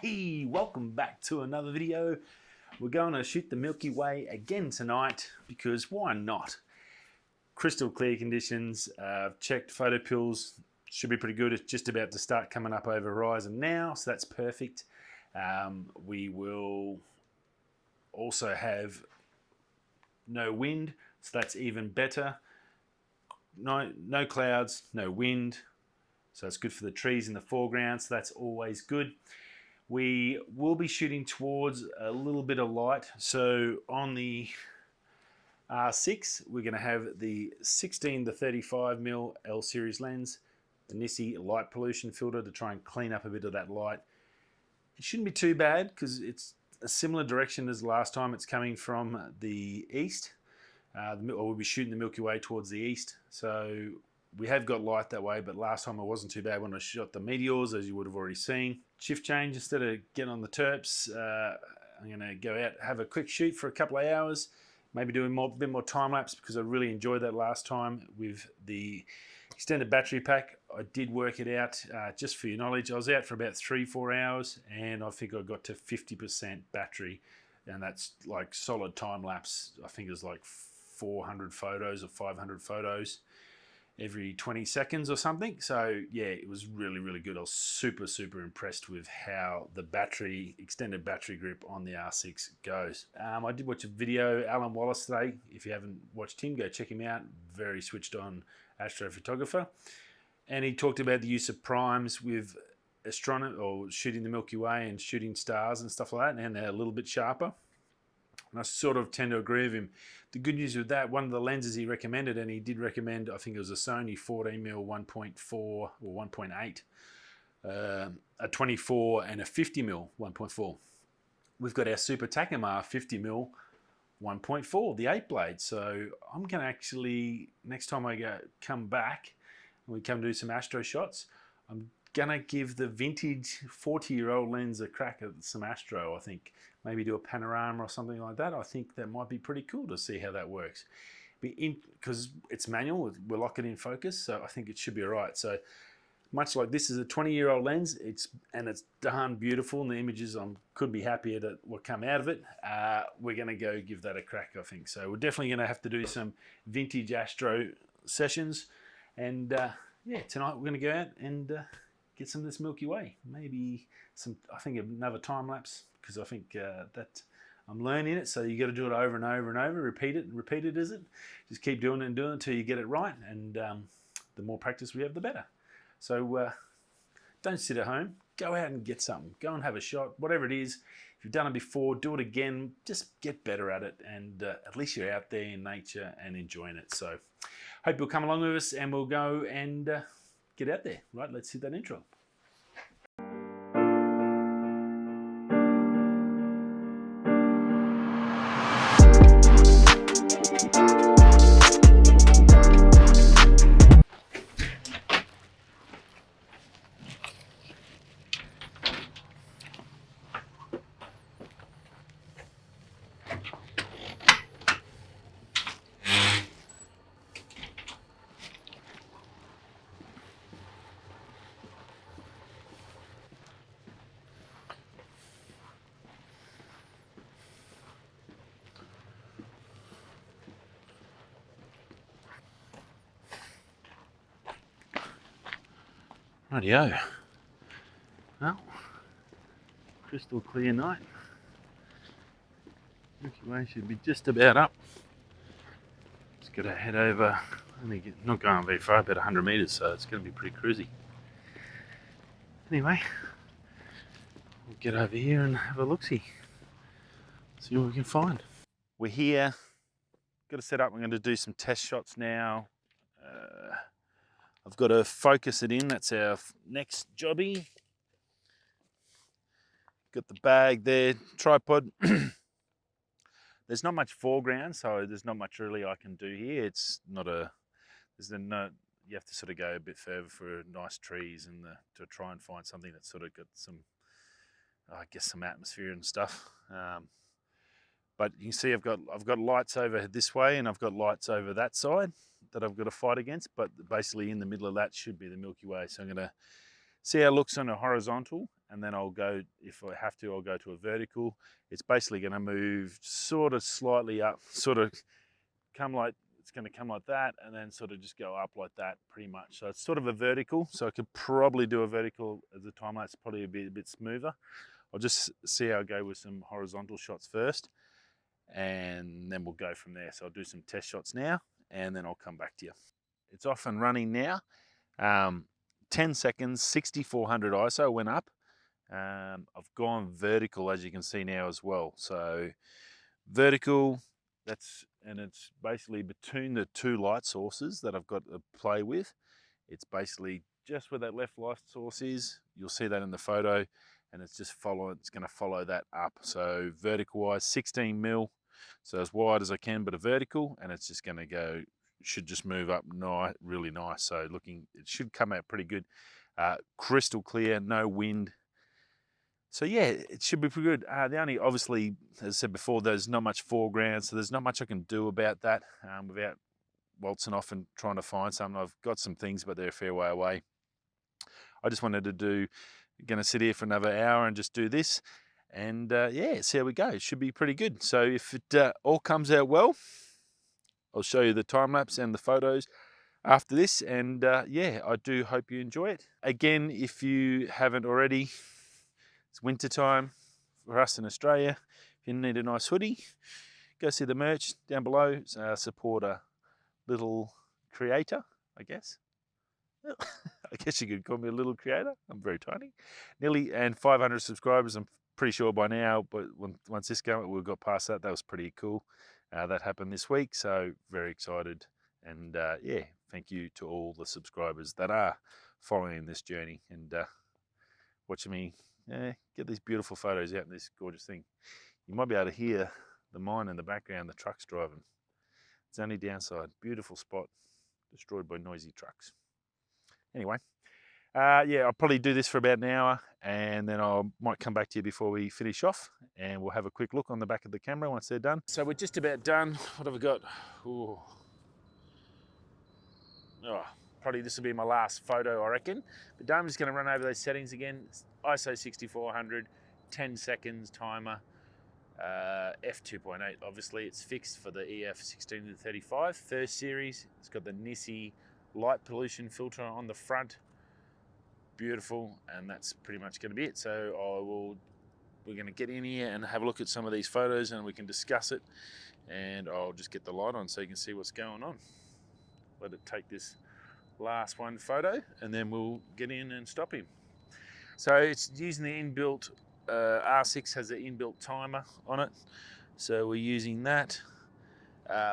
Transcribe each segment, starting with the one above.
Hey, welcome back to another video. We're going to shoot the Milky Way again tonight because why not? Crystal clear conditions. Checked photo pills, should be pretty good. It's just about to start coming up over horizon now, so that's perfect. We will also have no wind, so that's even better. No clouds, no wind, so it's good for the trees in the foreground, so that's always good. We will be shooting towards a little bit of light. So on the R6, we're going to have the 16 to 35mm L series lens, the Nisi light pollution filter to try and clean up a bit of that light. It shouldn't be too bad because it's a similar direction as last time. It's coming from the east, or we'll be shooting the Milky Way towards the east. So we have got light that way, but last time it wasn't too bad when I shot the meteors, as you would have already seen. Shift change, instead of getting on the terps, I'm going to go out, have a quick shoot for a couple of hours, maybe do a bit more time lapse because I really enjoyed that last time with the extended battery pack. I did work it out, just for your knowledge. I was out for about 3-4 hours and I think I got to 50% battery, and that's like solid time lapse. I think it was like 400 photos or 500 photos every 20 seconds or something. So yeah, it was really good. I was super impressed with how the extended battery grip on the R6 goes. I did watch a video, Alan Wallace today. If you haven't watched him, go check him out. Very switched on astrophotographer. And he talked about the use of primes with astronomy, or shooting the Milky Way and shooting stars and stuff like that, and they're a little bit sharper. And I sort of tend to agree with him. The good news with that, one of the lenses he recommended, and he did recommend, I think it was a Sony 14mm 1.4 or 1.8, a 24 and a 50mm 1.4. We've got our Super Takumar 50mm 1.4, the 8 blade. So I'm going to actually, next time I come back and we come do some astro shots, I'm gonna give the vintage 40-year-old lens a crack at some astro. I think maybe do a panorama or something like that. I think that might be pretty cool to see how that works. Because it's manual, we're locking in focus, so I think it should be all right. So much like this is a 20-year-old lens, it's darn beautiful, and the images could be happier at what come out of it. We're gonna go give that a crack, I think. So we're definitely gonna have to do some vintage astro sessions, and yeah, tonight we're gonna go out and get some of this Milky Way. Maybe I think another time lapse, because I think that I'm learning it. So you got to do it over and over and over. Repeat it, is it? Just keep doing it and doing it until you get it right. And the more practice we have, the better. So don't sit at home. Go out and get something. Go and have a shot, whatever it is. If you've done it before, do it again. Just get better at it. And at least you're out there in nature and enjoying it. So hope you'll come along with us, and we'll go and get out there. Right, let's hit that intro. Rightio. Well, crystal clear night. Milky Way should be just about up. Just got to head over, not going very far, about 100 metres, so it's going to be pretty cruisy. Anyway, we'll get over here and have a look-see. See what we can find. We're here. Got to set up. I'm going to do some test shots now. I've got to focus it in. That's our next jobby. Got the bag there, tripod. There's not much foreground, so there's not much really I can do here. It's not a, you have to sort of go a bit further for nice trees and to try and find something that's sort of got some, I guess, some atmosphere and stuff. But you can see I've got lights over this way, and I've got lights over that side that I've got to fight against, but basically in the middle of that should be the Milky Way. So I'm going to see how it looks on a horizontal, and then I'll go, if I have to, I'll go to a vertical. It's basically going to move sort of slightly up, sort of come like, it's going to come like that, and then sort of just go up like that pretty much. So it's sort of a vertical, so I could probably do a vertical as a time lapse, probably a bit smoother. I'll just see how I go with some horizontal shots first, and then we'll go from there. So I'll do some test shots now, and then I'll come back to you. It's off and running now. 10 seconds, 6400 ISO went up. I've gone vertical, as you can see now as well. So vertical, and it's basically between the two light sources that I've got to play with. It's basically just where that left light source is. You'll see that in the photo, and it's just it's going to follow that up. So vertical wise, 16 mil, so as wide as I can, but a vertical, and it's just going to go, should just move up really nice. So it should come out pretty good. Crystal clear, no wind. So yeah, it should be pretty good. The only, obviously, as I said before, there's not much foreground, so there's not much I can do about that without waltzing off and trying to find something. I've got some things, but they're a fair way away. I just wanted to gonna sit here for another hour and just do this, and yeah, see how we go. It should be pretty good. So if it all comes out well, I'll show you the time lapse and the photos after this, and yeah, I do hope you enjoy it. Again, if you haven't already, it's winter time for us in Australia. If you need a nice hoodie, go see the merch down below. Support a little creator, I guess. I guess you could call me a little creator. I'm very tiny. Nearly 500 subscribers, I'm pretty sure by now, but once this came, we got past that. That was pretty cool. That happened this week, so very excited. And yeah, thank you to all the subscribers that are following this journey and watching me get these beautiful photos out in this gorgeous thing. You might be able to hear the mine in the background, the trucks driving. It's the only downside. Beautiful spot, destroyed by noisy trucks. Anyway, yeah, I'll probably do this for about an hour, and then I might come back to you before we finish off, and we'll have a quick look on the back of the camera once they're done. So we're just about done. What have we got? Ooh. Oh, probably this will be my last photo, I reckon. But I'm just going to run over those settings again. ISO 6400, 10 seconds timer, f2.8. Obviously, it's fixed for the EF16-35 first series. It's got the Nisi light pollution filter on the front. Beautiful, and that's pretty much going to be it. So we're going to get in here and have a look at some of these photos, and we can discuss it. And I'll just get the light on so you can see what's going on. Let it take this last one photo, and then we'll get in and stop him. So it's using the inbuilt, R6 has an inbuilt timer on it. So we're using that,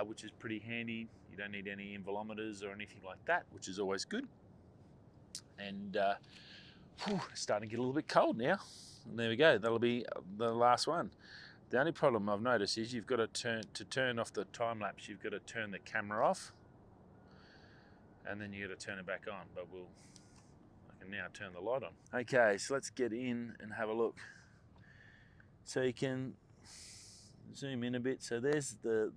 which is pretty handy. You don't need any involumeters or anything like that, which is always good. And it's starting to get a little bit cold now. And there we go, that'll be the last one. The only problem I've noticed is you've got to turn off the time lapse, you've got to turn the camera off, and then you got to turn it back on. But I can now turn the light on. Okay, so let's get in and have a look. So you can zoom in a bit. So this will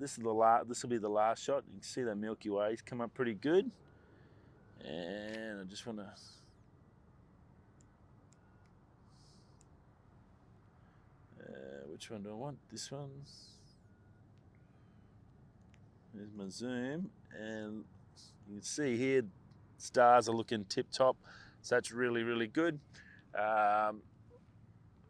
be the last shot. You can see that Milky Way's come up pretty good. And I just want to which one do I want? This one. There's my zoom, and you can see here stars are looking tip top, so that's really, really good.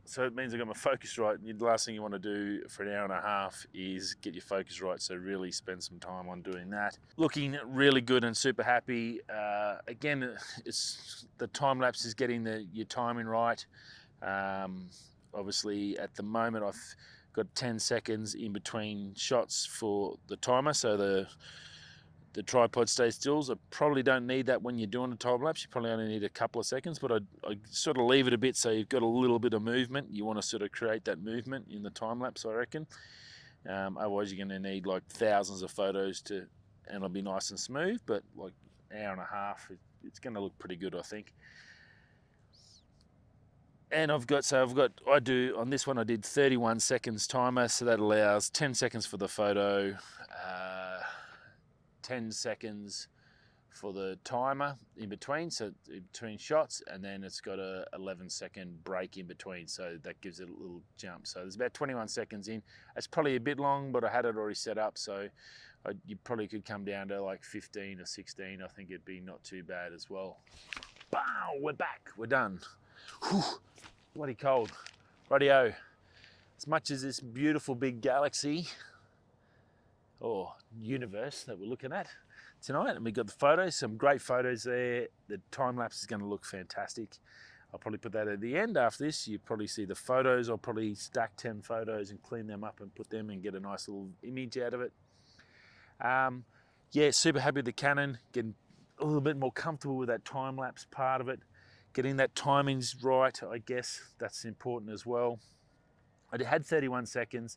So it means I've got my focus right. The last thing you want to do for an hour and a half is get your focus right, so really spend some time on doing that. Looking really good and super happy. Again, it's the time lapse is getting your timing right. Obviously at the moment I've got 10 seconds in between shots for the timer, so the tripod stays still. I probably don't need that when you're doing a time lapse. You probably only need a couple of seconds, but I sort of leave it a bit so you've got a little bit of movement. You want to sort of create that movement in the time lapse, I reckon. Otherwise you're going to need like thousands of photos and it'll be nice and smooth, but like an hour and a half, it's going to look pretty good, I think. And on this one I did 31 seconds timer, so that allows 10 seconds for the photo, 10 seconds for the timer in between, so in between shots, and then it's got a 11-second break in between, so that gives it a little jump. So there's about 21 seconds in. It's probably a bit long, but I had it already set up, so you probably could come down to like 15 or 16. I think it'd be not too bad as well. Bow, we're back, we're done. Whew, bloody cold. Rightio. As much as this beautiful big galaxy or universe that we're looking at tonight, and we got the photos, some great photos there. The time lapse is going to look fantastic. I'll probably put that at the end after this. You probably see the photos. I'll probably stack 10 photos and clean them up and put them and get a nice little image out of it. Yeah, super happy with the Canon, getting a little bit more comfortable with that time lapse part of it, getting that timings right. I guess that's important as well. I had 31 seconds,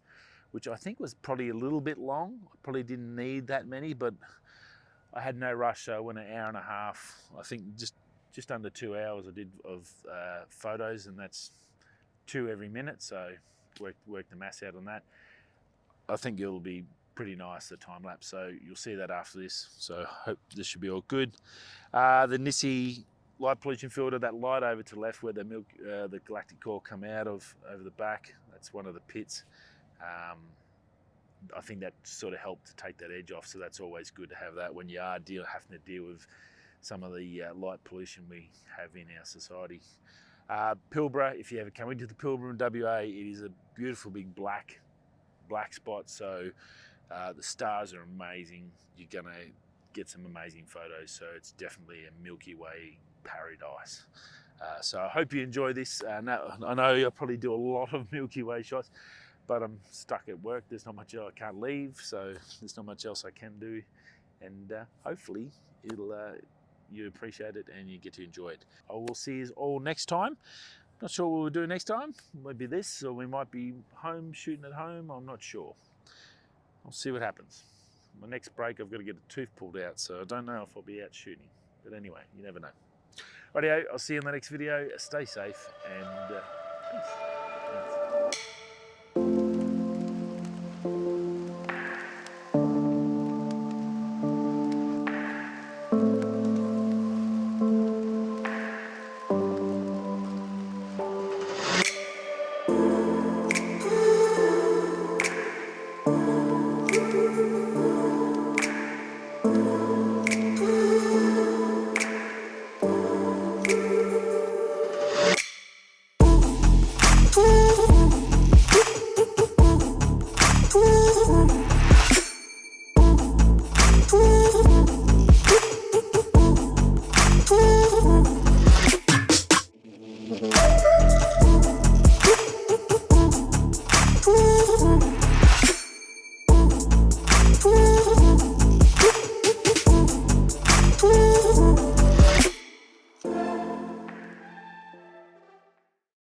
which I think was probably a little bit long. I probably didn't need that many, but I had no rush, so I went an hour and a half. I think just under 2 hours I did of photos, and that's 2 every minute, so work the maths out on that. I think it'll be pretty nice, the time lapse, so you'll see that after this, so I hope this should be all good. The Nisi light pollution filter, that light over to the left where the galactic core come out of over the back, that's one of the pits. I think that sort of helped to take that edge off, so that's always good to have that when you are having to deal with some of the light pollution we have in our society. Pilbara, if you ever come into the Pilbara in WA, it is a beautiful big black spot, so the stars are amazing. You're gonna get some amazing photos, so it's definitely a Milky Way paradise. So I hope you enjoy this. I know I'll probably do a lot of Milky Way shots, but I'm stuck at work. There's not much else. I can't leave, so there's not much else I can do. And hopefully you appreciate it and you get to enjoy it. I will see you all next time. Not sure what we'll do next time. Maybe this, or we might be home shooting at home. I'm not sure. I'll see what happens. My next break, I've got to get a tooth pulled out, so I don't know if I'll be out shooting. But anyway, you never know. Rightio, I'll see you in the next video. Stay safe and